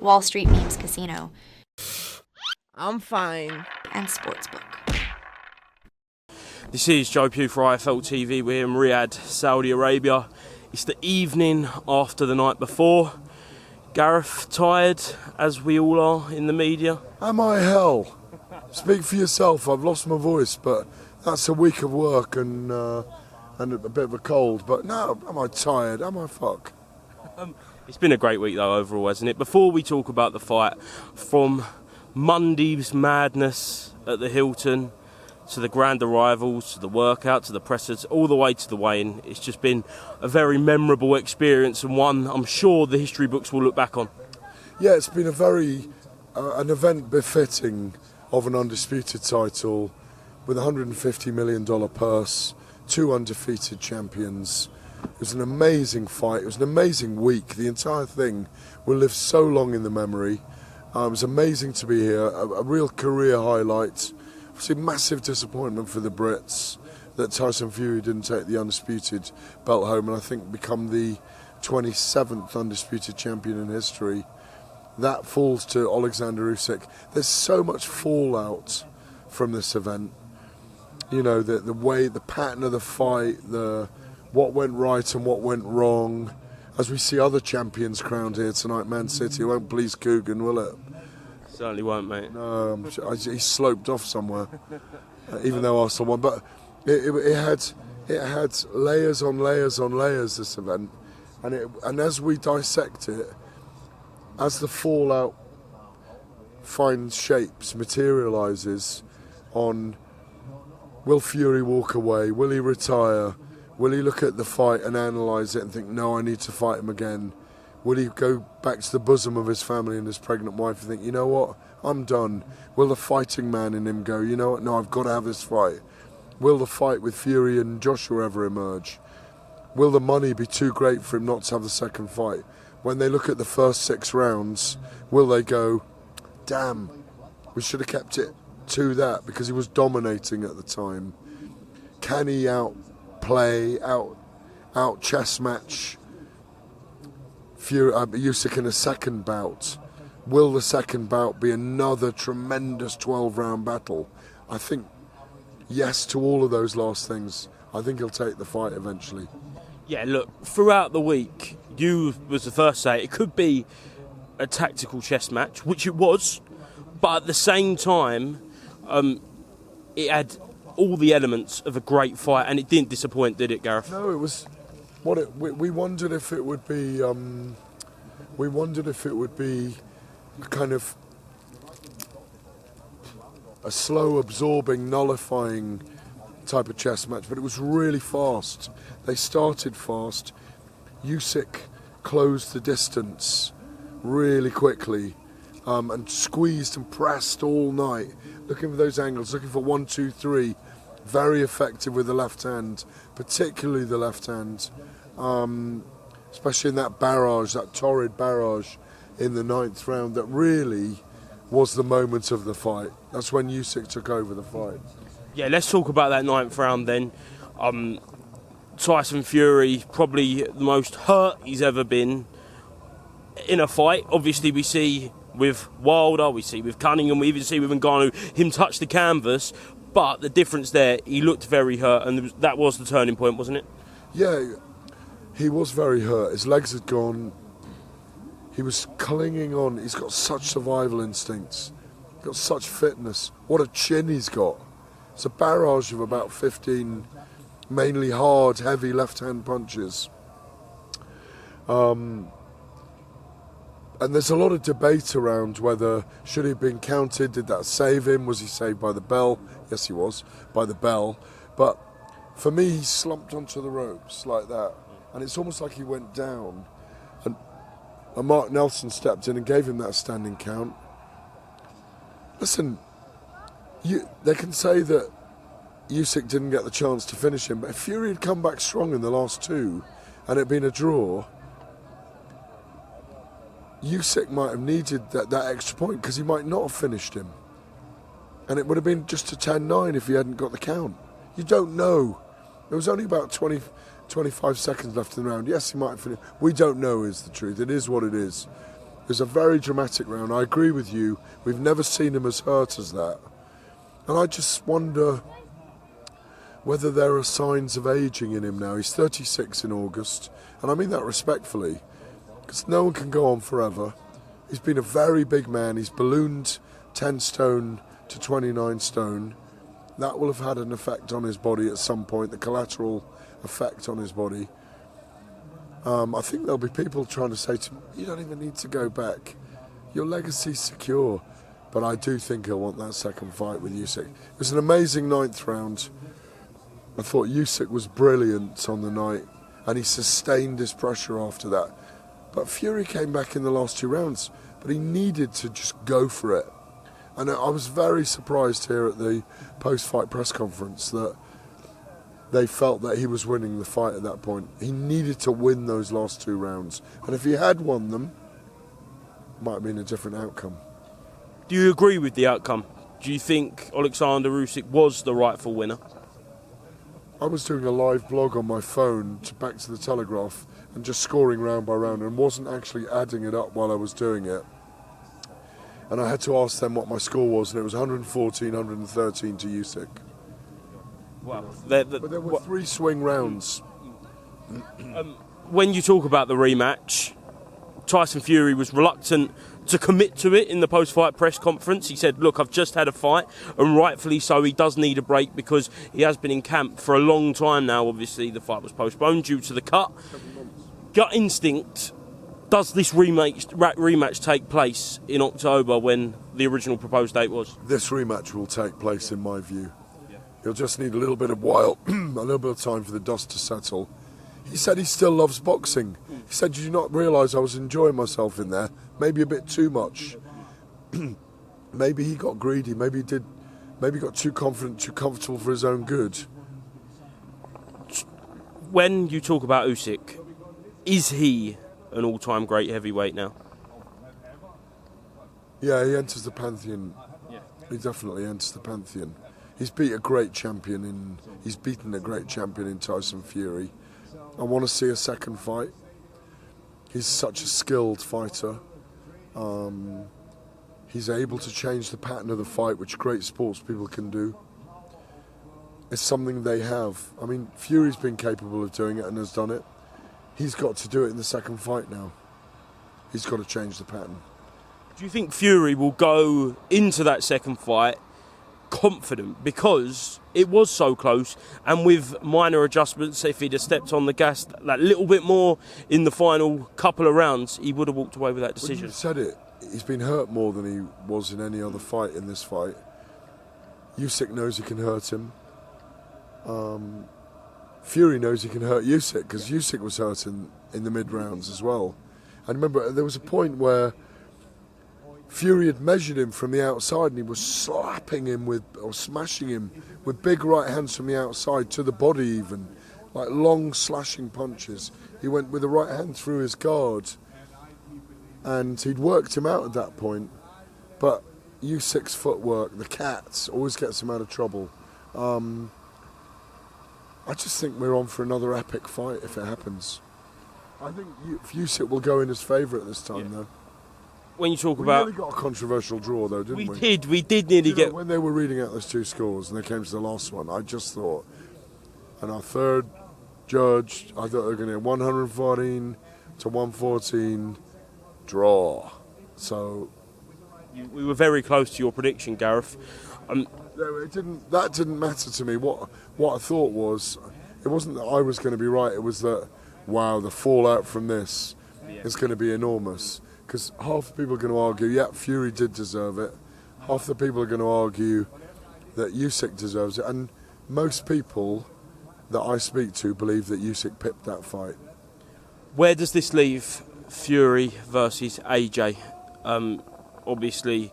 Wall Street Memes Casino, I'm fine. and Sportsbook. This is Joe Pugh for IFLTV. We're in Riyadh, Saudi Arabia. It's the evening after the night before. Gareth, tired, as we all are in the media? Am I hell? Speak for yourself. I've lost my voice, but that's a week of work and a bit of a cold. But no, am I tired? Am I fuck? It's been a great week though overall, hasn't it? Before we talk about the fight, from Monday's madness at the Hilton to the grand arrivals, to the workout, to the pressers, all the way to the weigh-in, it's just been a very memorable experience and one I'm sure the history books will look back on. Yeah, it's been a very an event befitting of an undisputed title with a $150 million purse, 2 undefeated champions. It was an amazing fight. It was an amazing week. The entire thing will live so long in the memory. It was amazing to be here. A real career highlight. It's a massive disappointment for the Brits that Tyson Fury didn't take the undisputed belt home and I think become the 27th undisputed champion in history. That falls to Oleksandr Usyk. There's so much fallout from this event. You know, the way, the pattern of the fight, what went right and what went wrong. As we see other champions crowned here tonight, Man City, it won't please Coogan, will it? Certainly won't, mate. No, he sloped off somewhere, even though Arsenal won. But it had layers on layers on layers, this event. And as we dissect it, as the fallout finds shapes, materialises on, will Fury walk away? Will he retire? Will he look at the fight and analyse it and think, no, I need to fight him again? Will he go back to the bosom of his family and his pregnant wife and think, you know what, I'm done? Will the fighting man in him go, you know what, no, I've got to have this fight? Will the fight with Fury and Joshua ever emerge? Will the money be too great for him not to have the second fight? When they look at the first 6 rounds, will they go, damn, we should have kept it to that because he was dominating at the time? Can he outplay, out chess match Fury, Usyk in a second bout? Will the second bout be another tremendous 12-round battle? I think yes to all of those last things. I think he'll take the fight eventually. Yeah, look, throughout the week, you was the first to say it could be a tactical chess match, which it was, but at the same time, it had all the elements of a great fight, and it didn't disappoint, did it, Gareth? No, it was. We wondered if it would be. We wondered if it would be kind of a slow absorbing, nullifying type of chess match, but it was really fast. They started fast. Usyk closed the distance really quickly and squeezed and pressed all night, looking for those angles, looking for 1, 2, 3. Very effective with the left hand, particularly the left hand, especially in that barrage, that torrid barrage in the 9th round that really was the moment of the fight. That's when Usyk took over the fight. Yeah, let's talk about that 9th round then. Tyson Fury, probably the most hurt he's ever been in a fight. Obviously we see with Wilder, we see with Cunningham, we even see with Ngannou, him touch the canvas. But the difference there, he looked very hurt, and that was the turning point, wasn't it? Yeah, he was very hurt. His legs had gone. He was clinging on. He's got such survival instincts. He's got such fitness. What a chin he's got. It's a barrage of about 15, mainly hard, heavy left-hand punches. And there's a lot of debate around whether should he have been counted, did that save him, was he saved by the bell? Yes, he was, by the bell. But for me, he slumped onto the ropes like that, and it's almost like he went down. And Mark Nelson stepped in and gave him that standing count. Listen, they can say that Usyk didn't get the chance to finish him, but if Fury had come back strong in the last 2 and it had been a draw, Usyk might have needed that extra point because he might not have finished him. And it would have been just a 10-9 if he hadn't got the count. You don't know. There was only about 25 seconds left in the round. Yes, he might have finished. We don't know is the truth. It is what it is. It was a very dramatic round. I agree with you. We've never seen him as hurt as that. And I just wonder whether there are signs of ageing in him now. He's 36 in August, and I mean that respectfully, because no one can go on forever. He's been a very big man. He's ballooned 10 stone to 29 stone. That will have had an effect on his body at some point, the collateral effect on his body. I think there'll be people trying to say to him, you don't even need to go back. Your legacy's secure. But I do think he'll want that second fight with Usyk. It was an amazing 9th round. I thought Usyk was brilliant on the night, and he sustained his pressure after that. But Fury came back in the last 2 rounds, but he needed to just go for it. And I was very surprised here at the post-fight press conference that they felt that he was winning the fight at that point. He needed to win those last 2 rounds. And if he had won them, it might have been a different outcome. Do you agree with the outcome? Do you think Oleksandr Usyk was the rightful winner? I was doing a live blog on my phone back to the Telegraph and just scoring round by round and wasn't actually adding it up while I was doing it. And I had to ask them what my score was, and it was 114, 113 to Usyk. Well, but there were 3 swing rounds. When you talk about the rematch, Tyson Fury was reluctant to commit to it in the post-fight press conference. He said, look, I've just had a fight, and rightfully so, he does need a break because he has been in camp for a long time now. Obviously, the fight was postponed due to the cut. Gut instinct, does this rematch take place in October when the original proposed date was? This rematch will take place, in my view. He'll just need a little bit of while, a little bit of time for the dust to settle. He said he still loves boxing. He said, did you not realise I was enjoying myself in there? Maybe a bit too much. Maybe he got greedy. Maybe he got too confident, too comfortable for his own good. When you talk about Usyk, is he an all-time great heavyweight now? Yeah, he enters the pantheon. Yeah. He definitely enters the pantheon. He's beaten a great champion in Tyson Fury. I want to see a second fight. He's such a skilled fighter. He's able to change the pattern of the fight, which great sports people can do. It's something they have. I mean, Fury's been capable of doing it and has done it. He's got to do it in the second fight now. He's got to change the pattern. Do you think Fury will go into that second fight confident, because it was so close, and with minor adjustments, if he'd have stepped on the gas that little bit more in the final couple of rounds, he would have walked away with that decision? Well, you said it. He's been hurt more than he was in any other fight in this fight. Usyk knows he can hurt him. Fury knows he can hurt Usyk, because Usyk was hurt in the mid-rounds as well. And remember, there was a point where Fury had measured him from the outside and he was slapping him or smashing him with big right hands from the outside to the body even, like long slashing punches. He went with the right hand through his guard and he'd worked him out at that point. But Usyk's footwork, the cats, always gets him out of trouble. I just think we're on for another epic fight if it happens. I think Usyk will go in as favourite this time, though. When you talk we about... We nearly got a controversial draw, though, didn't we? We did nearly get... When they were reading out those 2 scores and they came to the last one, I just thought, and our third judge, I thought they were going to get 114 to 114 draw. So... We were very close to your prediction, Gareth. No, that didn't matter to me. What I thought was, it wasn't that I was going to be right, it was that, wow, the fallout from this is going to be enormous. Because half the people are going to argue, yeah, Fury did deserve it. Half the people are going to argue that Usyk deserves it. And most people that I speak to believe that Usyk pipped that fight. Where does this leave Fury versus AJ? Obviously,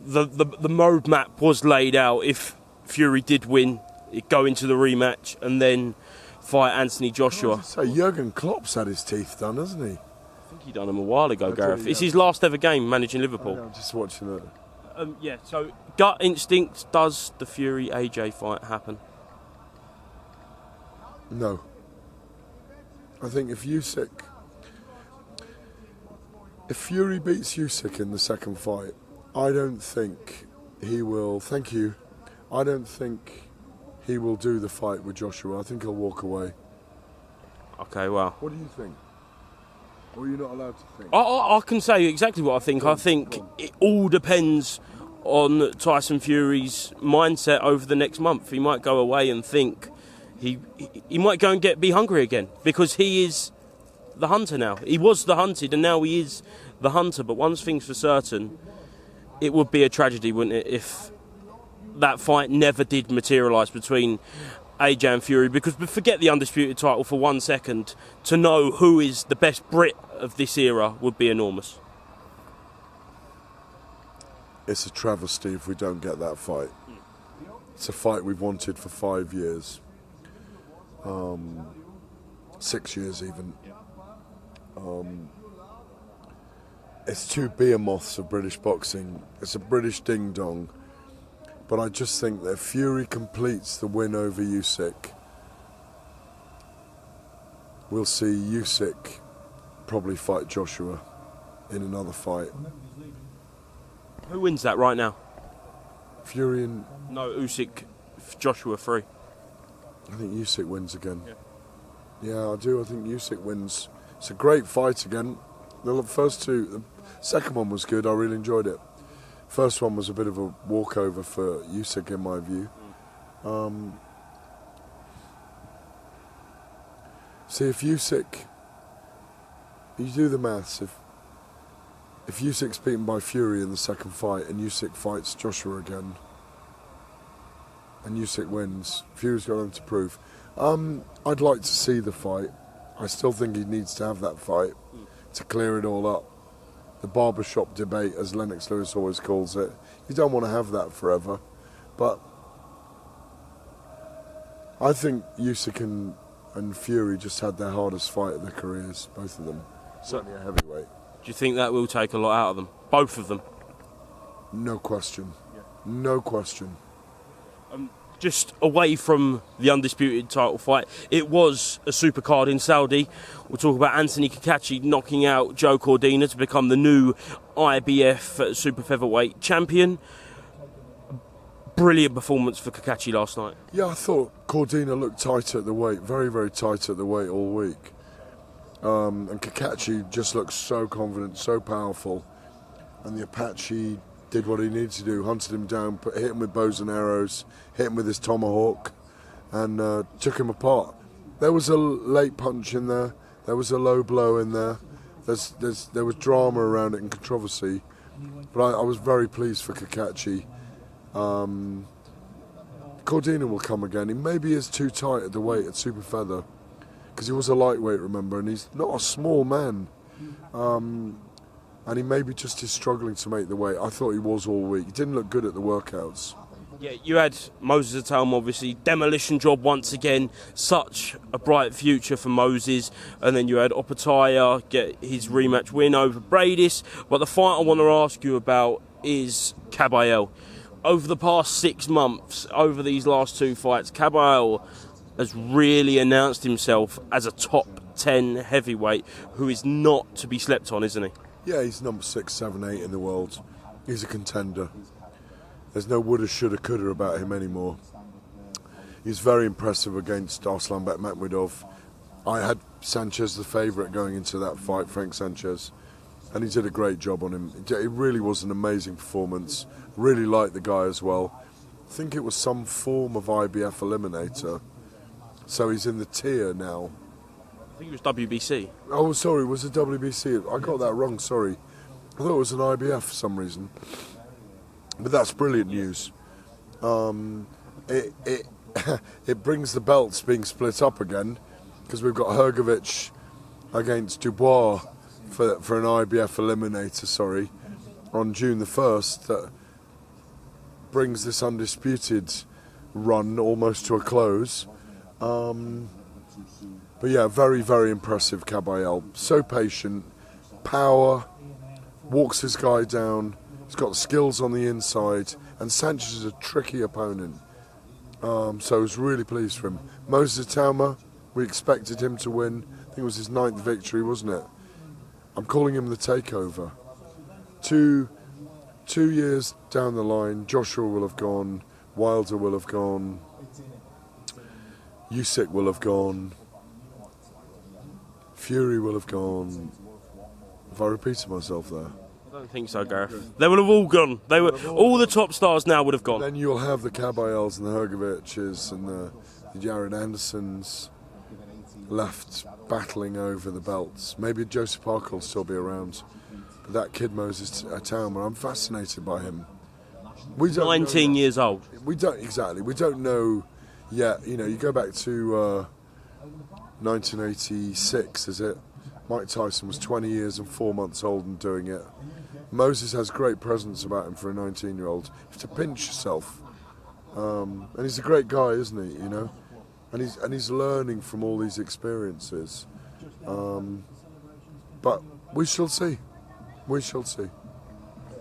the roadmap was laid out. If Fury did win, it'd go into the rematch and then fight Anthony Joshua. So Jurgen Klopp's had his teeth done, hasn't he? I think he done them a while ago, Gareth. It's his last ever game managing Liverpool. I'm just watching it. So gut instinct, does the Fury AJ fight happen? No. I think if Usyk... If Fury beats Usyk in the second fight, I don't think he will. Thank you. I don't think he will do the fight with Joshua. I think he'll walk away. Okay, well. What do you think? Or are you not allowed to think? I can say exactly what I think. I think it all depends on Tyson Fury's mindset over the next month. He might go away and think he might go and be hungry again, because he is the hunter now. He was the hunted and now he is the hunter. But one thing's for certain, it would be a tragedy, wouldn't it, if that fight never did materialise between AJ and Fury, because forget the undisputed title for 1 second, to know who is the best Brit of this era would be enormous. It's a travesty if we don't get that fight. It's a fight we've wanted for 5 years. 6 years even. It's two behemoths of British boxing. It's a British ding-dong. But I just think that if Fury completes the win over Usyk, we'll see Usyk probably fight Joshua in another fight. Who wins that right now? Fury and... No, Usyk, Joshua 3. I think Usyk wins again. Yeah, I do. I think Usyk wins. It's a great fight again. The first two... The second one was good. I really enjoyed it. First one was a bit of a walkover for Usyk, in my view. See, if Usyk... You do the maths. If Usyk's beaten by Fury in the second fight and Usyk fights Joshua again, and Usyk wins, Fury's got nothing to prove. I'd like to see the fight. I still think he needs to have that fight to clear it all up. The barbershop debate, as Lennox Lewis always calls it. You don't want to have that forever. But I think Usyk and Fury just had their hardest fight of their careers, both of them. Certainly a heavyweight. Do you think that will take a lot out of them? Both of them? No question. No question. Just away from the undisputed title fight, it was a supercard in Saudi. We'll talk about Anthony Kakachi knocking out Joe Cordina to become the new IBF super featherweight champion. Brilliant performance for Kakachi last night. Yeah, I thought Cordina looked tight at the weight, very, very tight at the weight all week. And Kakachi just looked so confident, so powerful. And the Apache did what he needed to do, hunted him down, hit him with bows and arrows, hit him with his tomahawk, and took him apart. There was a late punch in there, there was a low blow in there, there was drama around it and controversy, but I was very pleased for Kakachi. Cordina will come again. He maybe is too tight at the weight at super feather, because he was a lightweight, remember, and he's not a small man. And he maybe just is struggling to make the weight. I thought he was all week. He didn't look good at the workouts. Yeah, you had Moses Atalma, obviously, demolition job once again. Such a bright future for Moses. And then you had Opataya get his rematch win over Bradis. But the fight I want to ask you about is Caballero. Over the past 6 months, over these last 2 fights, Caballero has really announced himself as a top 10 heavyweight who is not to be slept on, isn't he? Yeah, he's number 6, 7, 8 in the world. He's a contender. There's no woulda, shoulda, coulda about him anymore. He's very impressive against Arslanbek Makhmudov. I had Sanchez the favourite going into that fight, Frank Sanchez, and he did a great job on him. It really was an amazing performance. Really liked the guy as well. I think it was some form of IBF eliminator. So he's in the tier now. I think it was WBC. Oh, sorry, it was a WBC. I got that wrong, sorry. I thought it was an IBF for some reason. But that's brilliant news. It brings the belts being split up again, because we've got Hrgovic against Dubois for an IBF eliminator, on June the 1st. That brings this undisputed run almost to a close. But yeah, very, very impressive Caballero. So patient, power, walks his guy down. He's got skills on the inside, and Sanchez is a tricky opponent. So I was really pleased for him. Moses Atalma, we expected him to win. I think it was his 9th victory, wasn't it? I'm calling him the takeover. 2 years down the line, Joshua will have gone, Wilder will have gone, Usyk will have gone, Fury will have gone. Have I repeated myself there? I don't think so, Gareth. They would have all gone. All the top stars now would have gone. Then you'll have the Kabayels and the Hrgovics and the Jared Andersons left battling over the belts. Maybe Joseph Parker will still be around. But that kid Moses Atauma, I'm fascinated by him. We don't 19 years old. We don't know yet. You know, you go back to 1986, is it? Mike Tyson was 20 years and 4 months old and doing it. Moses has great presence about him for a 19-year-old. You have to pinch yourself. And he's a great guy, isn't he? You know, and he's learning from all these experiences. But we shall see. We shall see.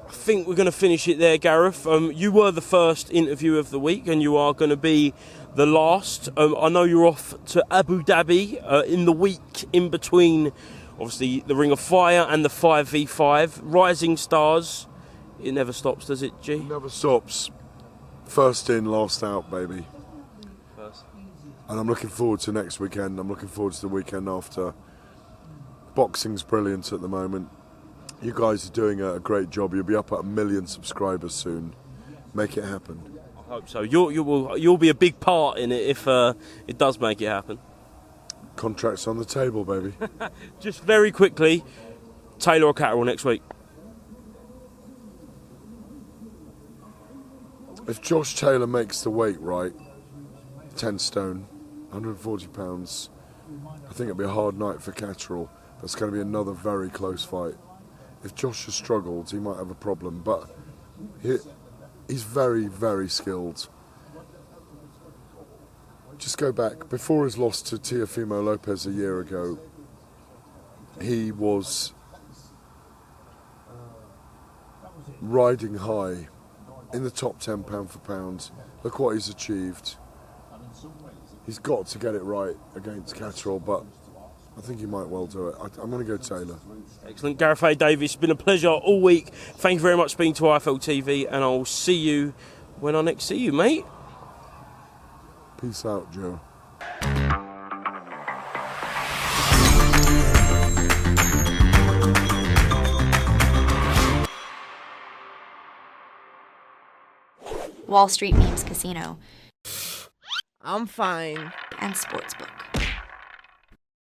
I think we're going to finish it there, Gareth. You were the first interview of the week, and you are going to be the last. I know you're off to Abu Dhabi in the week in between, obviously, the Ring of Fire and the 5v5. Rising stars. It never stops, does it, G? Never stops. First in, last out, baby. First. And I'm looking forward to next weekend. I'm looking forward to the weekend after. Boxing's brilliant at the moment. You guys are doing a great job. You'll be up at 1 million subscribers soon. Make it happen. I hope so. You'll be a big part in it if it does make it happen. Contracts on the table, baby. Just very quickly, Taylor or Catterall next week? If Josh Taylor makes the weight right, 10 stone, 140 pounds, I think it'll be a hard night for Catterall. That's going to be another very close fight. If Josh has struggled, he might have a problem, but he's very, very skilled. Just go back. Before his loss to Teofimo Lopez a year ago, he was riding high in the top 10 pound for pound. Look what he's achieved. He's got to get it right against Catterall, but I think he might well do it. I'm going to go Taylor. Excellent. Gareth A Davies, it's been a pleasure all week. Thank you very much for being to IFLTV, and I'll see you when I next see you, mate. Peace out, Joe. Wall Street Memes Casino I'm fine. and Sportsbook.